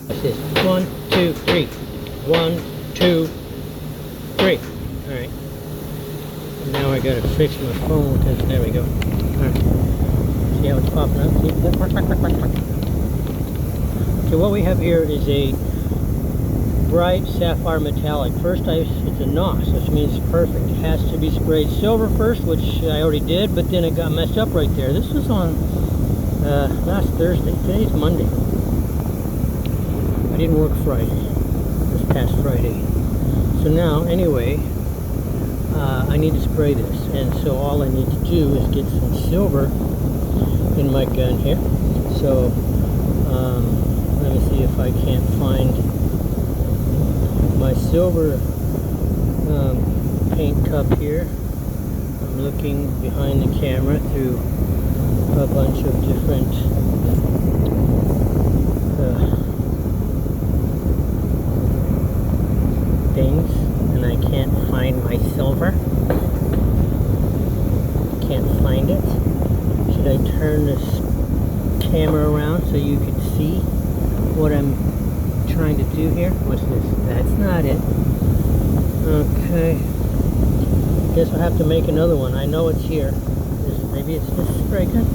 Watch this. 1, 2, 3. 1, 2, 3. Alright. Now I gotta fix my phone because there we go. Alright. See how it's popping up? See? Okay, what we have here is a bright sapphire metallic. First, it's a NOS, which means perfect. It has to be sprayed silver first, which I already did, but then it got messed up right there. This was on last Thursday. Today's Monday. I didn't work Friday, this past Friday. So now, anyway, I need to spray this, and so all I need to do is get some silver in my gun here. So let me see if I can't find my silver paint cup here. I'm looking behind the camera through a bunch of different things, and I can't find my silver. Can't find it. Should I turn this camera around so you can see what I'm trying to do here? What's this? That's not it. Okay. Guess I'll have to make another one. I know it's here. Maybe it's this spray gun.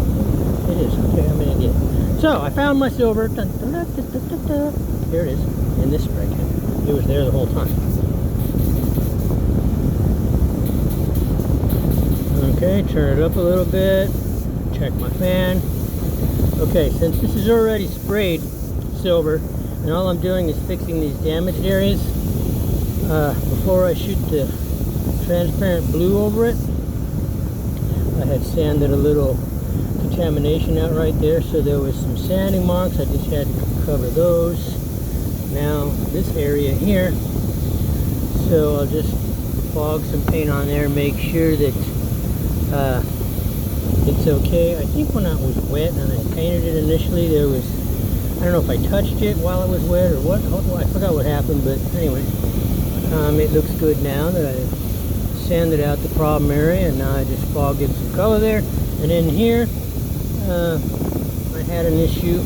It is. Okay, I'm an idiot. So I found my silver. Dun, dun, dun, dun, dun, dun, dun. Here it is. In this spray gun. It was there the whole time. Okay, turn it up a little bit. Check my fan. Okay, since this is already sprayed silver, and all I'm doing is fixing these damaged areas, before I shoot the transparent blue over it, I had sanded a little contamination out right there, so there was some sanding marks. I just had to cover those. Now this area here, so I'll just fog some paint on there, make sure that it's okay. I think when it was wet and I painted it initially, there was, I don't know if I touched it while it was wet or what. I forgot what happened, but anyway, it looks good now that I sanded out the problem area, and now I just fogged in some color there. And in here, I had an issue,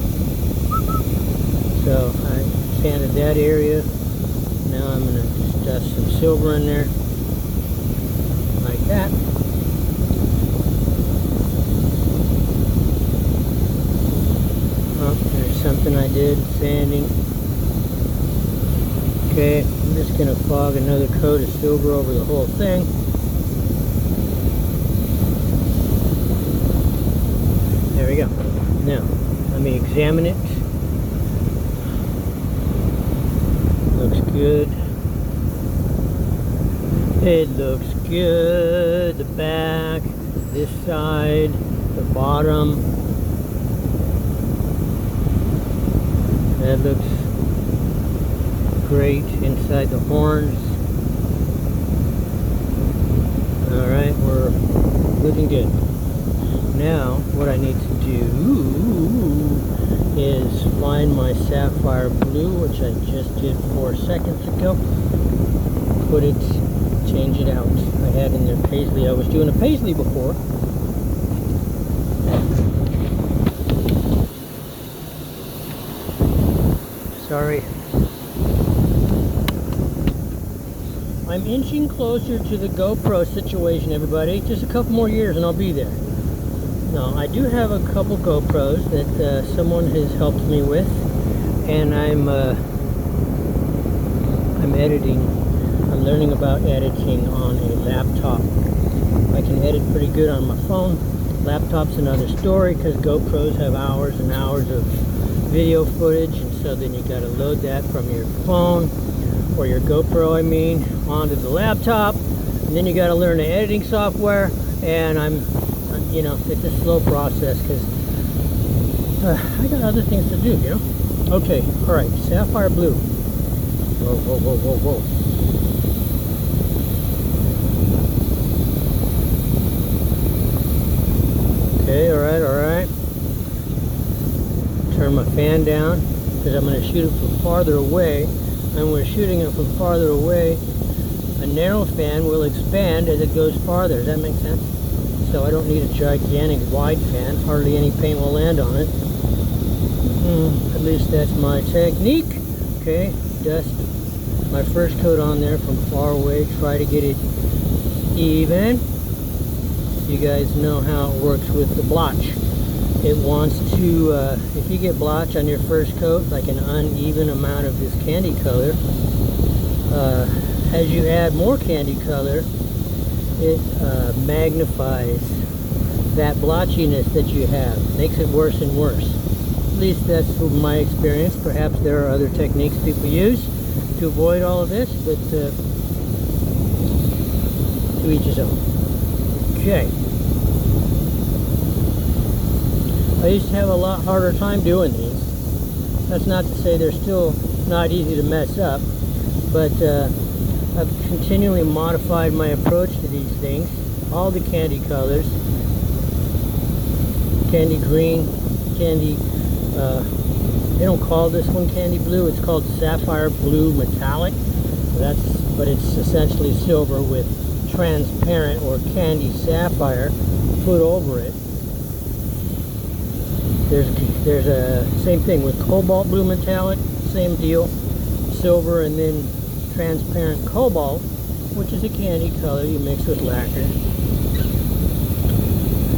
so I sanded that area. Now I'm going to just dust some silver in there, like that. Oh, there's something I did, sanding. Okay, I'm just going to fog another coat of silver over the whole thing. There we go. Now, let me examine it. Looks good. It looks good. The back, this side, the bottom. That looks great inside the horns. Alright, we're looking good. Now, what I need to do is find my sapphire blue, which I just did 4 seconds ago. Put it, change it out. I had in there paisley. I was doing a paisley before. Sorry. I'm inching closer to the GoPro situation, everybody. Just a couple more years and I'll be there. Now, I do have a couple GoPros that someone has helped me with, and I'm editing. I'm learning about editing on a laptop. I can edit pretty good on my phone. Laptop's another story because GoPros have hours and hours of video footage, and so then you got to load that from your phone, or your GoPro I mean, onto the laptop, and then you got to learn the editing software, and you know, it's a slow process because I got other things to do, you know. Okay, alright, sapphire blue. Whoa, whoa, whoa, whoa, whoa. Okay, alright. Turn my fan down because I'm going to shoot it from farther away. And we're shooting it from farther away. A narrow fan will expand as it goes farther. Does that make sense? So I don't need a gigantic wide fan. Hardly any paint will land on it. At least that's my technique. Okay, dust my first coat on there from far away. Try to get it even. You guys know how it works with the blotch. It wants to, if you get blotch on your first coat, like an uneven amount of this candy color, as you add more candy color, it magnifies that blotchiness that you have. Makes it worse and worse. At least that's my experience. Perhaps there are other techniques people use to avoid all of this, but to each his own. Okay. I used to have a lot harder time doing these. That's not to say they're still not easy to mess up, but I've continually modified my approach to these things. All the candy colors, candy green, candy, they don't call this one candy blue, it's called sapphire blue metallic. But it's essentially silver with transparent or candy sapphire put over it. There's a same thing with cobalt blue metallic, same deal, silver and then transparent cobalt, which is a candy color you mix with lacquer,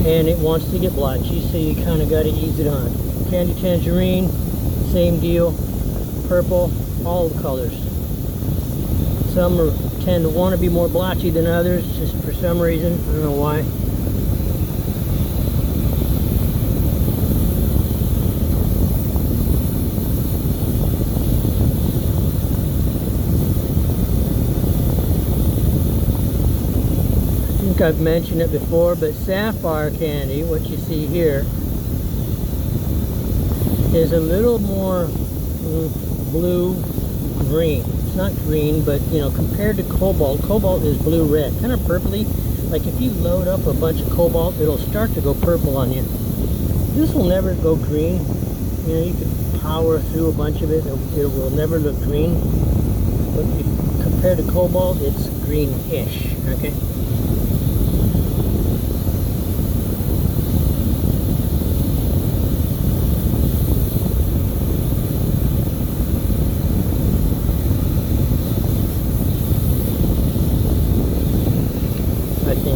and it wants to get blotchy, so you kind of got to ease it on. Candy tangerine, same deal, purple, all the colors. Some tend to want to be more blotchy than others, just for some reason, I don't know why. I've mentioned it before, but sapphire candy, what you see here, is a little more blue-green. It's not green, but you know, compared to cobalt, cobalt is blue-red, kind of purpley. Like if you load up a bunch of cobalt, it'll start to go purple on you. This will never go green. You know, you could power through a bunch of it, it will never look green. But compared to cobalt, it's greenish. Okay.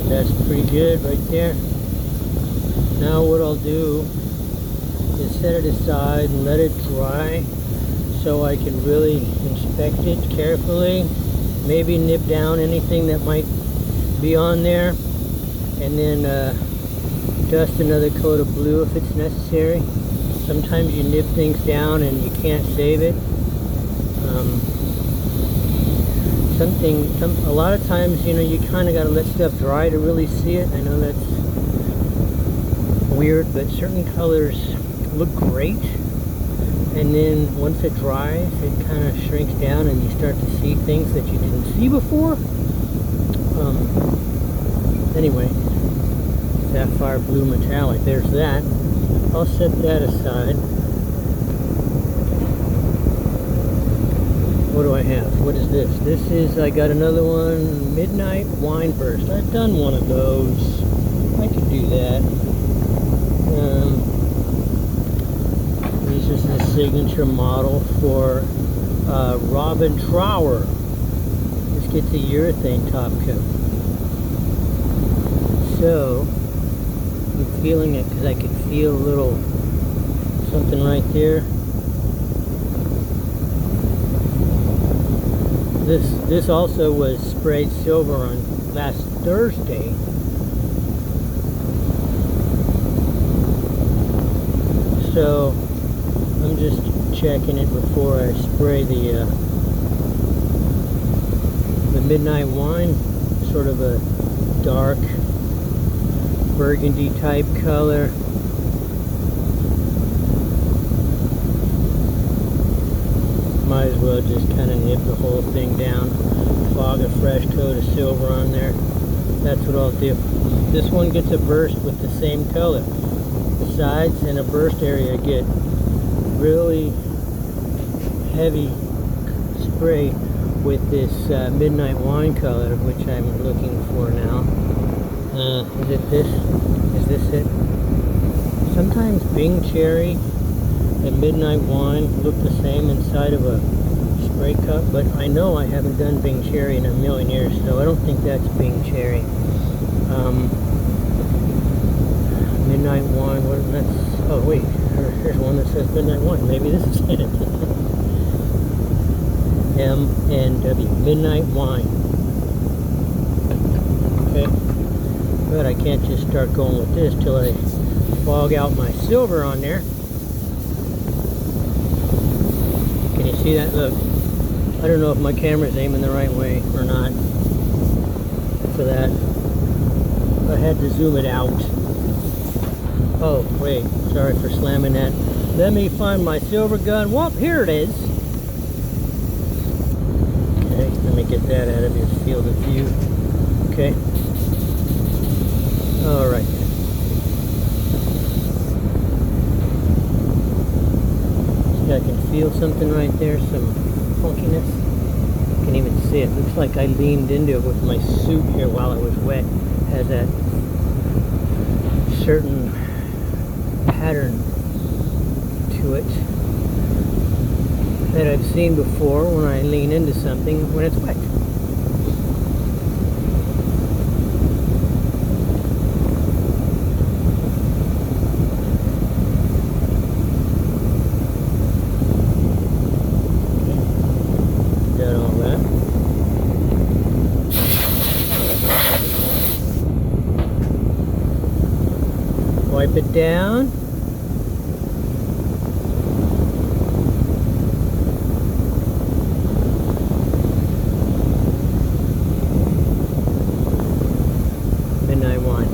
That's pretty good right there. Now what I'll do is set it aside and let it dry so I can really inspect it carefully, maybe nip down anything that might be on there, and then dust another coat of blue if it's necessary. Sometimes you nip things down and you can't save it. A lot of times, you know, you kind of got to let stuff dry to really see it. I know that's weird, but certain colors look great, and then once it dries, it kind of shrinks down and you start to see things that you didn't see before. Anyway, sapphire blue metallic, there's that. I'll set that aside. What do I have? What is this? This is, I got another one, Midnight Wine Burst. I've done one of those. I could do that. This is the signature model for Robin Trower. This gets a urethane top coat. So, I'm feeling it because I can feel a little something right there. This also was sprayed silver on last Thursday. So I'm just checking it before I spray the Midnight Wine. Sort of a dark burgundy type color. Might as well just kind of nip the whole thing down, fog a fresh coat of silver on there. That's what I'll do. This one gets a burst with the same color. The sides and a burst area get really heavy spray with this Midnight Wine color, which I'm looking for now. Is it this? Is this it? Sometimes Bing Cherry The midnight wine looked the same inside of a spray cup, but I know I haven't done Bing Cherry in a million years, so I don't think that's Bing Cherry. Midnight wine, that's, oh wait, here's one that says midnight wine. Maybe this is it. M&W, midnight wine. Okay, but I can't just start going with this till I fog out my silver on there. Can you see that? Look, I don't know if my camera's aiming the right way or not for that. I had to zoom it out. Oh, wait, sorry for slamming that. Let me find my silver gun. Whoop, here it is. Okay, let me get that out of your field of view. Okay. All right. See, I can feel something right there, some funkiness. You can even see it. Looks like I leaned into it with my suit here while it was wet. Has that certain pattern to it that I've seen before when I lean into something when it's wet. Got all that. Wipe it down. Midnight wine.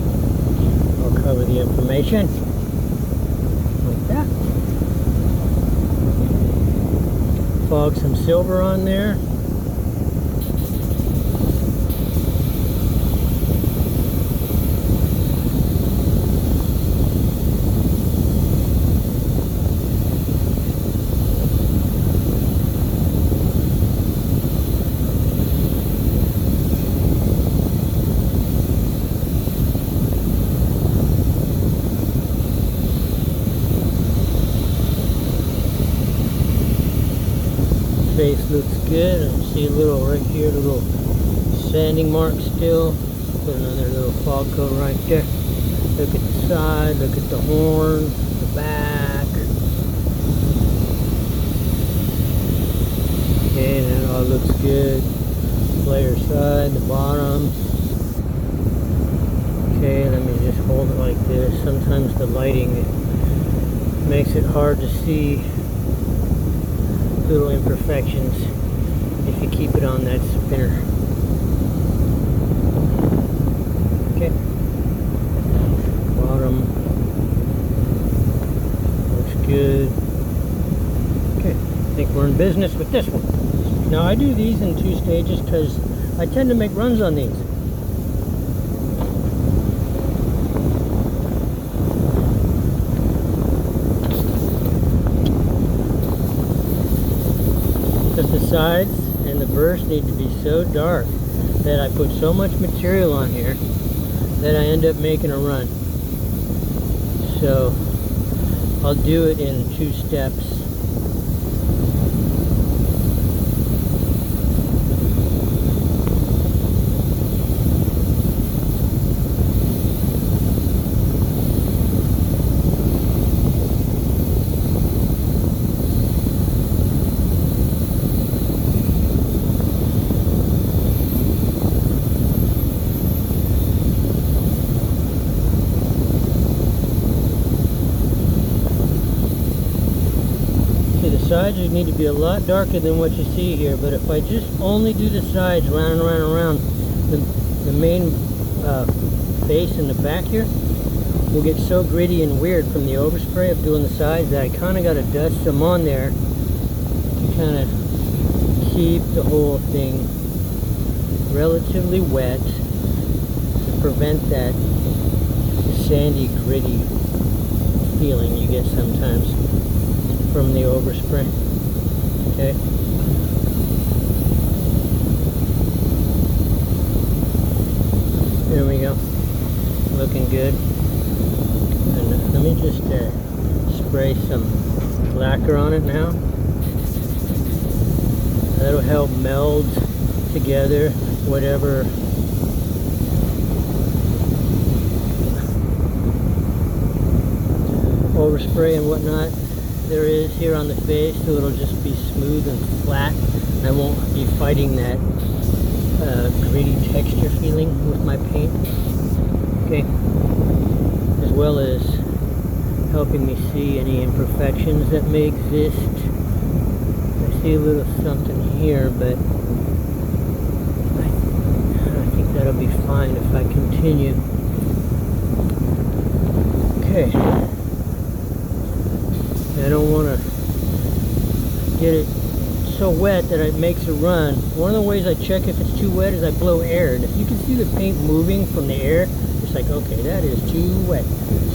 I'll cover the information like that. Fog some silver on there. Face looks good. I see a little right here, a little sanding mark still. Put another little fog coat right there. Look at the side, look at the horn, the back. Okay, that all looks good. Player side, the bottom. Okay, let me just hold it like this. Sometimes the lighting makes it hard to see little imperfections if you keep it on that spinner. Okay. Bottom looks good. Okay, I think we're in business with this one. Now I do these in 2 stages because I tend to make runs on these. Because the sides and the burst need to be so dark that I put so much material on here that I end up making a run. So I'll do it in 2 steps. The sides need to be a lot darker than what you see here, but if I just only do the sides round and round and round, the main face in the back here will get so gritty and weird from the overspray of doing the sides that I kind of got to dust some on there to kind of keep the whole thing relatively wet to prevent that sandy, gritty feeling you get sometimes from the overspray. Okay. There we go. Looking good. And let me just spray some lacquer on it now. That'll help meld together whatever overspray and whatnot there is here on the face, so it'll just be smooth and flat. I won't be fighting that gritty texture feeling with my paint. Okay, as well as helping me see any imperfections that may exist. I see a little something here, but I think that'll be fine if I continue. Okay, I don't want to get it so wet that it makes a run. One of the ways I check if it's too wet is I blow air, and if you can see the paint moving from the air, it's like, okay, that is too wet.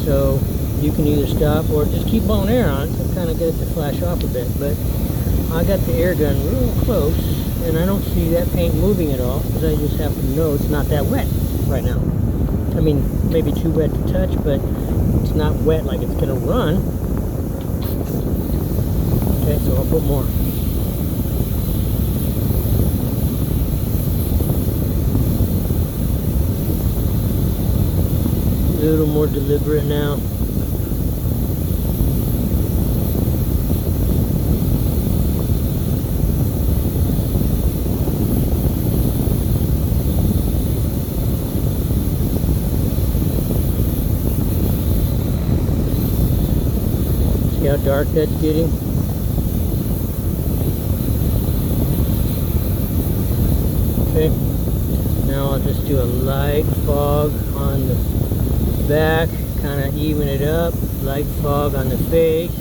So you can either stop or just keep blowing air on it to kind of get it to flash off a bit. But I got the air gun real close and I don't see that paint moving at all, because I just happen to know it's not that wet right now. I mean, maybe too wet to touch, but it's not wet like it's gonna run. Okay, so I'll put more. A little more deliberate now. See how dark that's getting? Okay, now I'll just do a light fog on the back, kind of even it up, light fog on the face,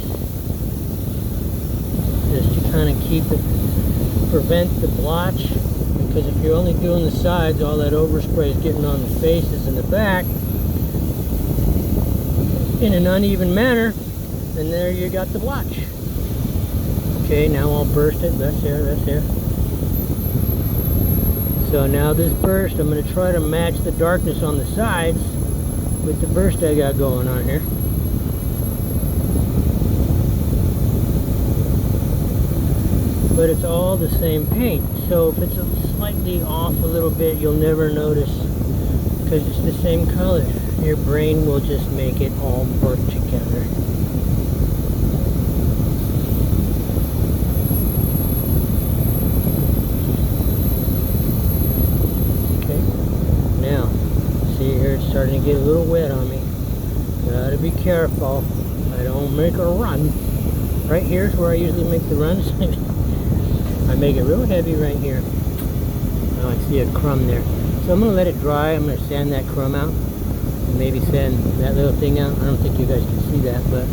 just to kind of keep it, prevent the blotch, because if you're only doing the sides, all that overspray is getting on the faces and the back in an uneven manner, and there you got the blotch. Okay, now I'll burst it. That's there, that's there. So now this burst, I'm going to try to match the darkness on the sides with the burst I got going on here. But it's all the same paint, so if it's slightly off a little bit, you'll never notice, because it's the same color. Your brain will just make it all work together. It's starting to get a little wet on me. Gotta be careful I don't make a run. Right here's where I usually make the runs. I make it real heavy right here. Oh, I see a crumb there. So I'm gonna let it dry. I'm gonna sand that crumb out, and maybe sand that little thing out. I don't think you guys can see that, but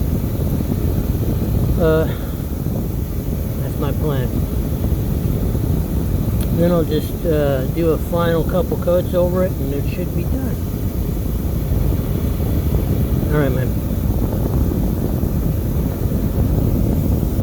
that's my plan. Then I'll just do a final couple coats over it, and it should be done. Alright, man.